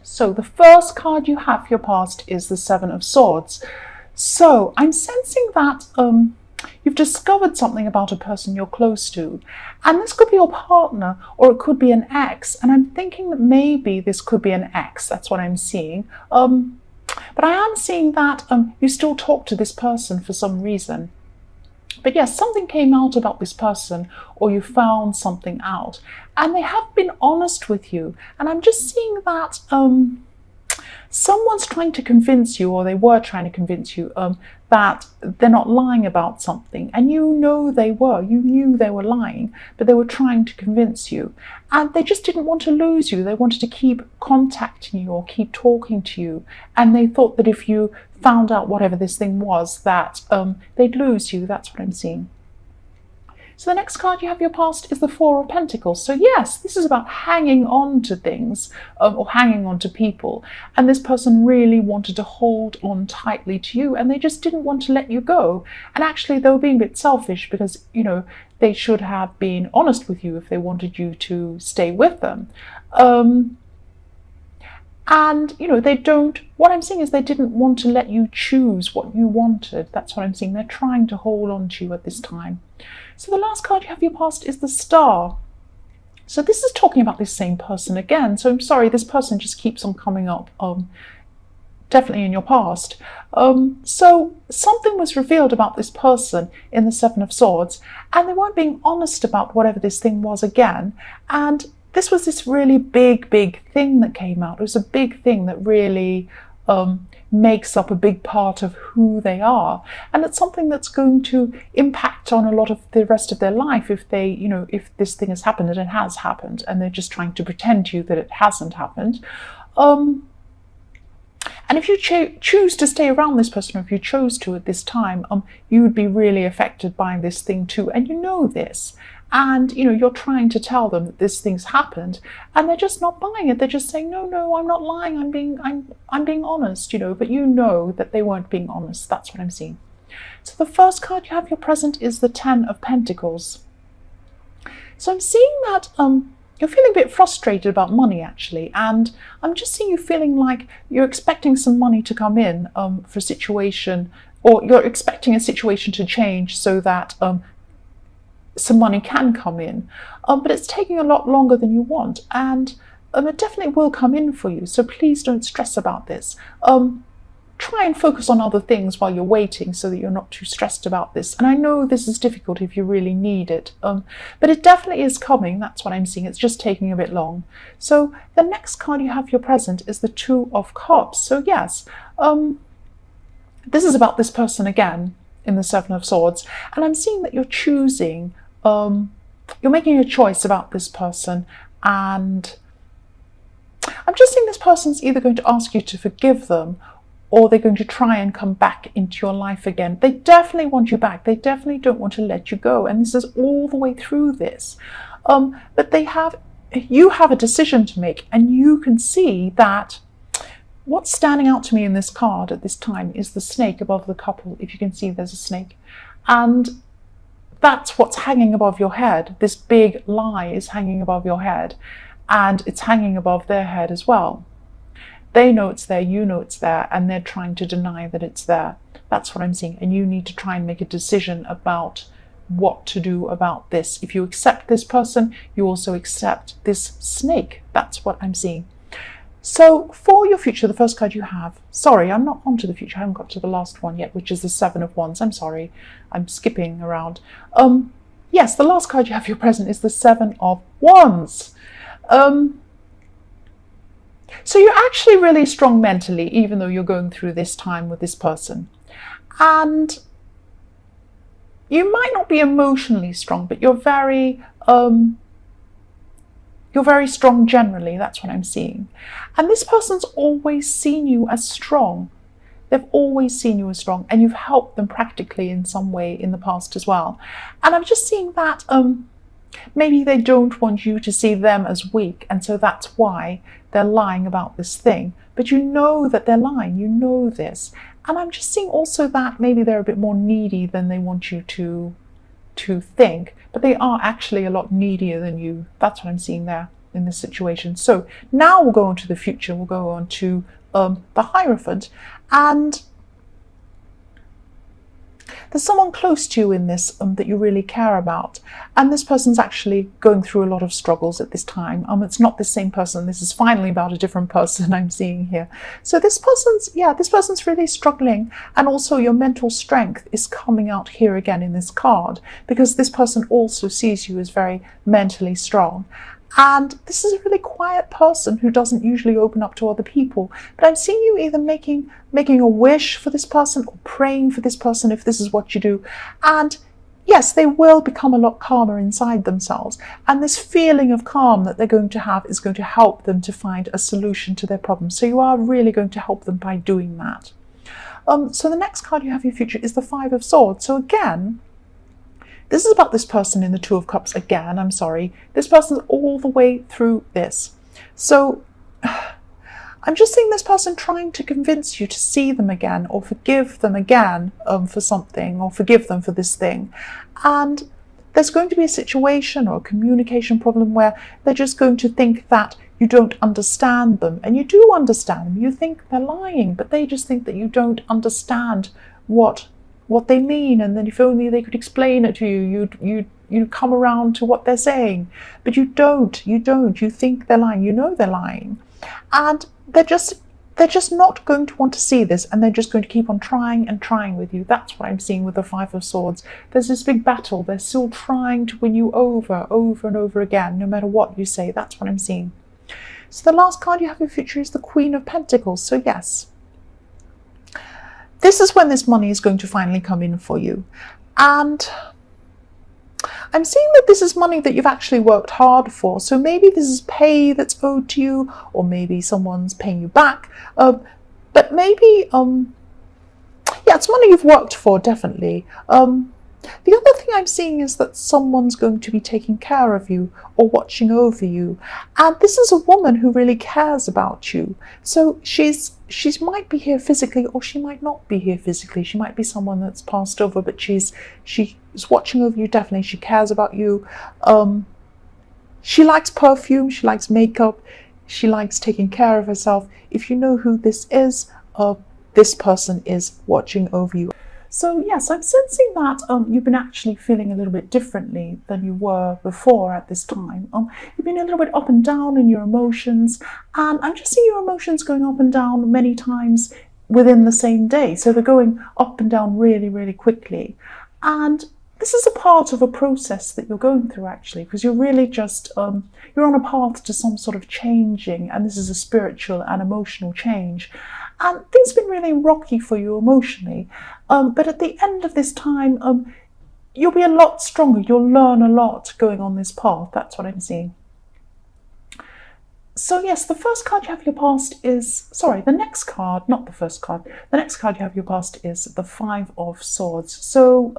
So the first card you have for your past is the Seven of Swords. So I'm sensing that you've discovered something about a person you're close to. And this could be your partner, or it could be an ex. And I'm thinking that maybe this could be an ex. That's what I'm seeing. But I am seeing that you still talk to this person for some reason. But yes, something came out about this person, or you found something out, and they have been honest with you. And I'm just seeing that someone's trying to convince you, or they were trying to convince you, that they're not lying about something. And you know they were. You knew they were lying, but they were trying to convince you. And they just didn't want to lose you. They wanted to keep contacting you or keep talking to you. And they thought that if you found out whatever this thing was, that they'd lose you. That's what I'm seeing. So the next card you have your past is the Four of Pentacles. So yes, this is about hanging on to things or hanging on to people. And this person really wanted to hold on tightly to you, and they just didn't want to let you go. And actually they were being a bit selfish because, you know, they should have been honest with you if they wanted you to stay with them. And, you know, what I'm seeing is they didn't want to let you choose what you wanted. That's what I'm seeing. They're trying to hold on to you at this time. So the last card you have your past is the Star. So this is talking about this same person again. So I'm sorry, this person just keeps on coming up, definitely in your past. So something was revealed about this person in the Seven of Swords, and they weren't being honest about whatever this thing was again. And this was this really big thing that came out. It was a big thing that really makes up a big part of who they are. And it's something that's going to impact on a lot of the rest of their life if they, you know, if this thing has happened, and it has happened, and they're just trying to pretend to you that it hasn't happened. And if you choose to stay around this person, or if you chose to at this time, you would be really affected by this thing too. And you know this. And, you know, you're trying to tell them that this thing's happened, and they're just not buying it. They're just saying, no, I'm not lying. I'm being honest, you know, but you know that they weren't being honest. That's what I'm seeing. So the first card you have your present is the Ten of Pentacles. So I'm seeing that you're feeling a bit frustrated about money, actually. And I'm just seeing you feeling like you're expecting some money to come in for a situation, or you're expecting a situation to change so that some money can come in, but it's taking a lot longer than you want, and it definitely will come in for you. So please don't stress about this. Try and focus on other things while you're waiting, so that you're not too stressed about this. And I know this is difficult if you really need it, but it definitely is coming. That's what I'm seeing. It's just taking a bit long. So the next card you have your present is the Two of Cups. So yes, this is about this person again in the Seven of Swords, and I'm seeing that you're choosing, you're making a choice about this person, and I'm just seeing this person's either going to ask you to forgive them, or they're going to try and come back into your life again. They definitely want you back. They definitely don't want to let you go, and this is all the way through this. But you have a decision to make, and you can see that what's standing out to me in this card at this time is the snake above the couple. If you can see, there's a snake. And that's what's hanging above your head. This big lie is hanging above your head, and it's hanging above their head as well. They know it's there, you know it's there, and they're trying to deny that it's there. That's what I'm seeing. And you need to try and make a decision about what to do about this. If you accept this person, you also accept this snake. That's what I'm seeing. So for your future, the first card you have, sorry, I'm not on to the future. I haven't got to the last one yet, which is the Seven of Wands. I'm sorry, I'm skipping around. Yes, the last card you have your present is the Seven of Wands. So you're actually really strong mentally, even though you're going through this time with this person. And you might not be emotionally strong, but you're very strong generally. That's what I'm seeing. And this person's always seen you as strong. They've always seen you as strong, and you've helped them practically in some way in the past as well. And I'm just seeing that maybe they don't want you to see them as weak, and so that's why they're lying about this thing. But you know that they're lying. You know this. And I'm just seeing also that maybe they're a bit more needy than they want you to think, but they are actually a lot needier than you. That's what I'm seeing there. in this situation. So now we'll go on to the future. We'll go on to the Hierophant, and there's someone close to you in this that you really care about, and this person's actually going through a lot of struggles at this time. It's not the same person. This is finally about a different person I'm seeing here. So this person's really struggling, and also your mental strength is coming out here again in this card, because this person also sees you as very mentally strong. And this is a really quiet person who doesn't usually open up to other people. But I'm seeing you either making a wish for this person or praying for this person, if this is what you do. And yes, they will become a lot calmer inside themselves. And this feeling of calm that they're going to have is going to help them to find a solution to their problem. So you are really going to help them by doing that. So the next card you have in your future is the Five of Swords. So again, this is about this person in the Two of Cups again. I'm sorry. This person's all the way through this. So I'm just seeing this person trying to convince you to see them again, or forgive them again for something, or forgive them for this thing. And there's going to be a situation or a communication problem where they're just going to think that you don't understand them. And you do understand them. You think they're lying, but they just think that you don't understand what they mean, and then if only they could explain it to you, you'd come around to what they're saying. But you don't. You think they're lying. You know they're lying, and they're just not going to want to see this, and they're just going to keep on trying and trying with you. That's what I'm seeing with the Five of Swords. There's this big battle. They're still trying to win you over and over again, no matter what you say. That's what I'm seeing. So the last card you have in your future is the Queen of Pentacles. So yes, this is when this money is going to finally come in for you. And I'm seeing that this is money that you've actually worked hard for. So maybe this is pay that's owed to you, or maybe someone's paying you back. But maybe, yeah, it's money you've worked for, definitely. The other thing I'm seeing is that someone's going to be taking care of you or watching over you. And this is a woman who really cares about you. So she might be here physically, or she might not be here physically. She might be someone that's passed over, but she's watching over you, definitely. She cares about you. She likes perfume, she likes makeup, she likes taking care of herself. If you know who this is, this person is watching over you. So yes, I'm sensing that you've been actually feeling a little bit differently than you were before at this time. You've been a little bit up and down in your emotions, and I'm just seeing your emotions going up and down many times within the same day. So they're going up and down really, really quickly. And this is a part of a process that you're going through, actually, because you're really just, you're on a path to some sort of changing, and this is a spiritual and emotional change. And things have been really rocky for you emotionally. But at the end of this time, you'll be a lot stronger. You'll learn a lot going on this path. That's what I'm seeing. So yes, the first card you have in your past is, sorry, the next card, not the first card. The next card you have in your past is the Five of Swords. So,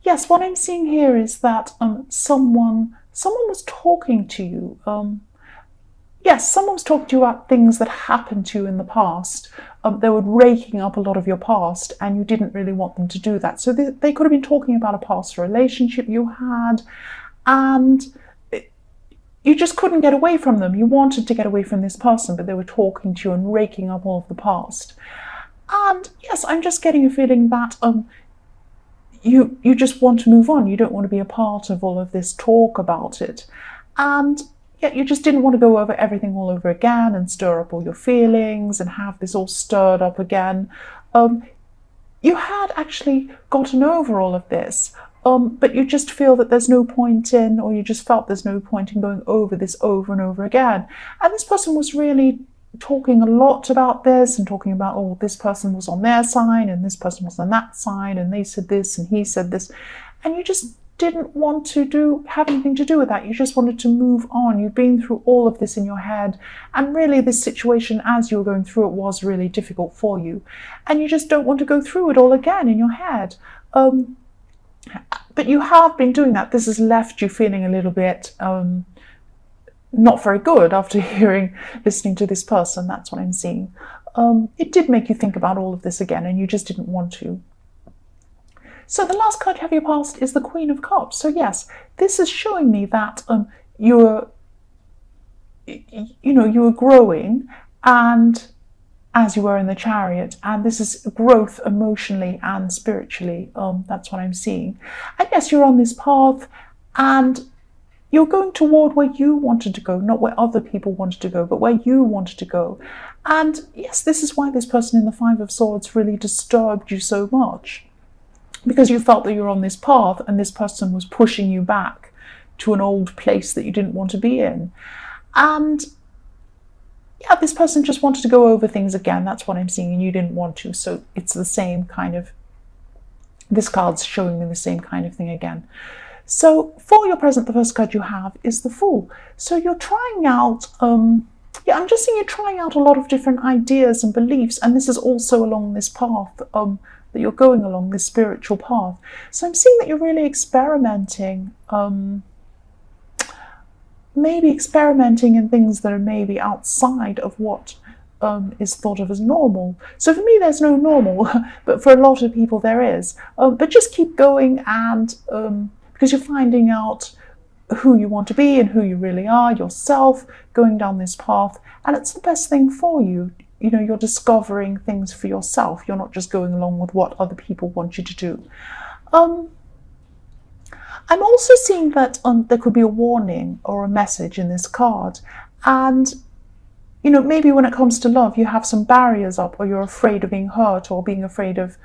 yes, what I'm seeing here is that someone was talking to you. Yes, someone was talking to you about things that happened to you in the past. They were raking up a lot of your past, and you didn't really want them to do that. So they could have been talking about a past relationship you had, and you just couldn't get away from them. You wanted to get away from this person, but they were talking to you and raking up all of the past. And yes, I'm just getting a feeling that you just want to move on. You don't want to be a part of all of this talk about it. And yet you just didn't want to go over everything all over again and stir up all your feelings and have this all stirred up again. You had actually gotten over all of this, but you just feel that there's no point in, or you just felt there's no point in going over this over and over again. And this person was really talking a lot about this, and talking about, oh, this person was on their side and this person was on that side, and they said this and he said this, and you just didn't want to have anything to do with that. You just wanted to move on. You've been through all of this in your head, and really this situation as you were going through it was really difficult for you, and you just don't want to go through it all again in your head. But you have been doing that. This has left you feeling a little bit not very good after listening to this person. That's what I'm seeing. It did make you think about all of this again, and you just didn't want to. So the last card you have in your past is the Queen of Cups. So yes, this is showing me that you're you were growing, and as you were in the Chariot, and this is growth emotionally and spiritually. That's what I'm seeing. And yes, you're on this path, and you're going toward where you wanted to go, not where other people wanted to go, but where you wanted to go. And yes, this is why this person in the Five of Swords really disturbed you so much, because you felt that you were on this path and this person was pushing you back to an old place that you didn't want to be in. And yeah, this person just wanted to go over things again. That's what I'm seeing, and you didn't want to. So it's the same kind of, this card's showing me the same kind of thing again. So for your present, the first card you have is the Fool. So you're trying out, I'm just seeing you're trying out a lot of different ideas and beliefs, and this is also along this path that you're going along, this spiritual path. So I'm seeing that you're really experimenting, maybe experimenting in things that are maybe outside of what is thought of as normal. So for me, there's no normal, but for a lot of people there is. But just keep going, and because you're finding out who you want to be and who you really are, yourself, going down this path, and it's the best thing for you. You know, you're discovering things for yourself. You're not just going along with what other people want you to do. I'm also seeing that there could be a warning or a message in this card. And, you know, maybe when it comes to love, you have some barriers up, or you're afraid of being hurt, or being afraid of,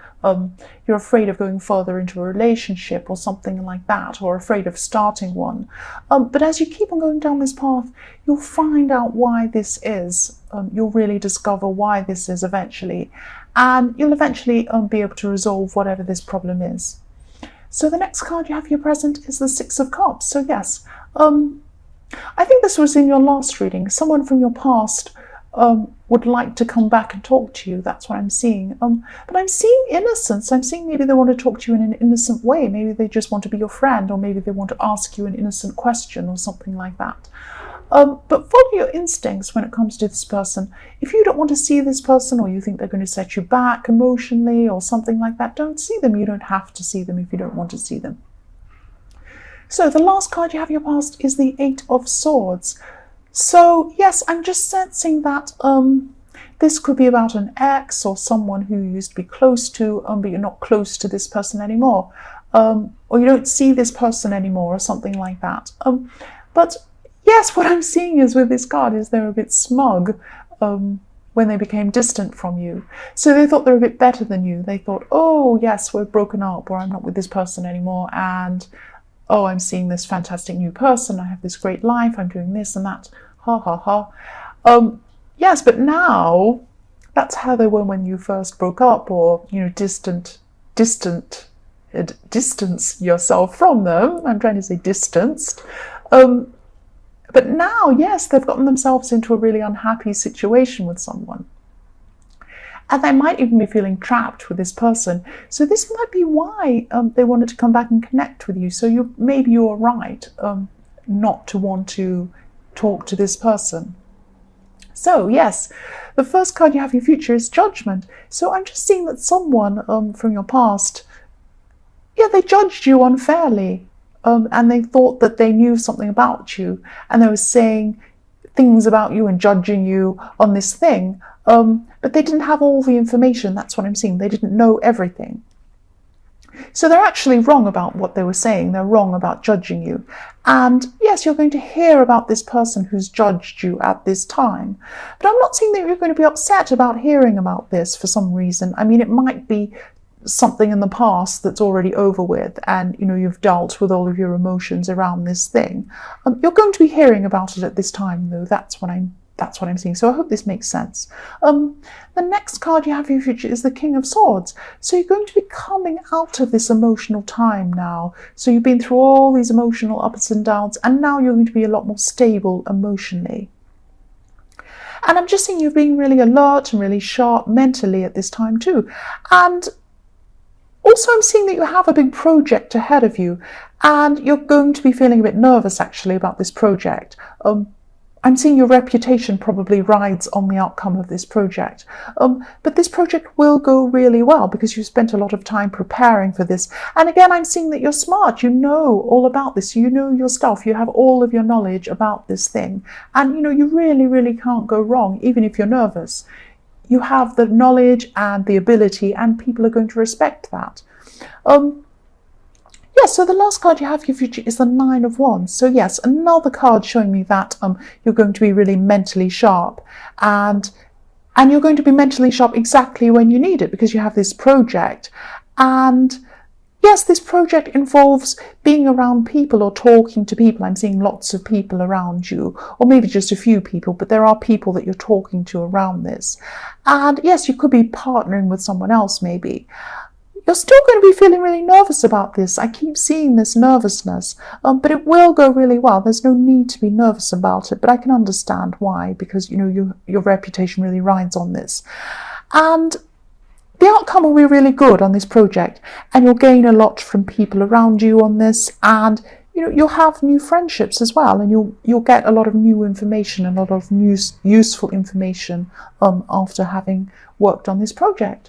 you're afraid of going further into a relationship or something like that, or afraid of starting one. But as you keep on going down this path, you'll find out why this is. You'll really discover why this is eventually. And you'll eventually be able to resolve whatever this problem is. So the next card you have for your present is the Six of Cups. So yes, I think this was in your last reading. Someone from your past would like to come back and talk to you. That's what I'm seeing. But I'm seeing innocence. I'm seeing maybe they want to talk to you in an innocent way. Maybe they just want to be your friend, or maybe they want to ask you an innocent question or something like that. But follow your instincts when it comes to this person. If you don't want to see this person, or you think they're going to set you back emotionally or something like that, don't see them. You don't have to see them if you don't want to see them. So the last card you have in your past is the Eight of Swords. So yes, I'm just sensing that this could be about an ex or someone who you used to be close to, but you're not close to this person anymore. Or you don't see this person anymore, or something like that. But yes, what I'm seeing is with this card is they're a bit smug when they became distant from you. So they thought they're a bit better than you. They thought, oh yes, we're broken up, or I'm not with this person anymore, and oh, I'm seeing this fantastic new person, I have this great life, I'm doing this and that, ha ha ha. Yes, but now that's how they were when you first broke up, or, you know, distance yourself from them. I'm trying to say distanced. But now, yes, they've gotten themselves into a really unhappy situation with someone. And they might even be feeling trapped with this person. So this might be why they wanted to come back and connect with you. So maybe you're right not to want to talk to this person. So yes, the first card you have in your future is Judgment. So I'm just seeing that someone from your past, yeah, they judged you unfairly. And they thought that they knew something about you, and they were saying things about you and judging you on this thing, but they didn't have all the information. That's what I'm seeing. They didn't know everything. So they're actually wrong about what they were saying. They're wrong about judging you. And yes, you're going to hear about this person who's judged you at this time. But I'm not saying that you're going to be upset about hearing about this for some reason. I mean, it might be something in the past that's already over with, and you know, you've dealt with all of your emotions around this thing. You're going to be hearing about it at this time, though. That's what I'm seeing. So I hope this makes sense. The next card you have for your future is the King of Swords. So you're going to be coming out of this emotional time now. So you've been through all these emotional ups and downs, and now you're going to be a lot more stable emotionally. And I'm just seeing you being really alert and really sharp mentally at this time too. And also, I'm seeing that you have a big project ahead of you, and you're going to be feeling a bit nervous, actually, about this project. I'm seeing your reputation probably rides on the outcome of this project. But this project will go really well because you've spent a lot of time preparing for this. And again, I'm seeing that you're smart. You know all about this. You know your stuff. You have all of your knowledge about this thing. And, you really, really can't go wrong, even if you're nervous. You have the knowledge and the ability, and people are going to respect that. Yes, so the last card you have for your future is the Nine of Wands. So yes, another card showing me that you're going to be really mentally sharp, and you're going to be mentally sharp exactly when you need it because you have this project. And yes, this project involves being around people or talking to people. I'm seeing lots of people around you, or maybe just a few people, but there are people that you're talking to around this. And yes, you could be partnering with someone else maybe. You're still going to be feeling really nervous about this. I keep seeing this nervousness, but it will go really well. There's no need to be nervous about it, but I can understand why, because your reputation really rides on this. And the outcome will be really good on this project, and you'll gain a lot from people around you on this, and you'll have new friendships as well, and you'll get a lot of new information, a lot of useful information after having worked on this project.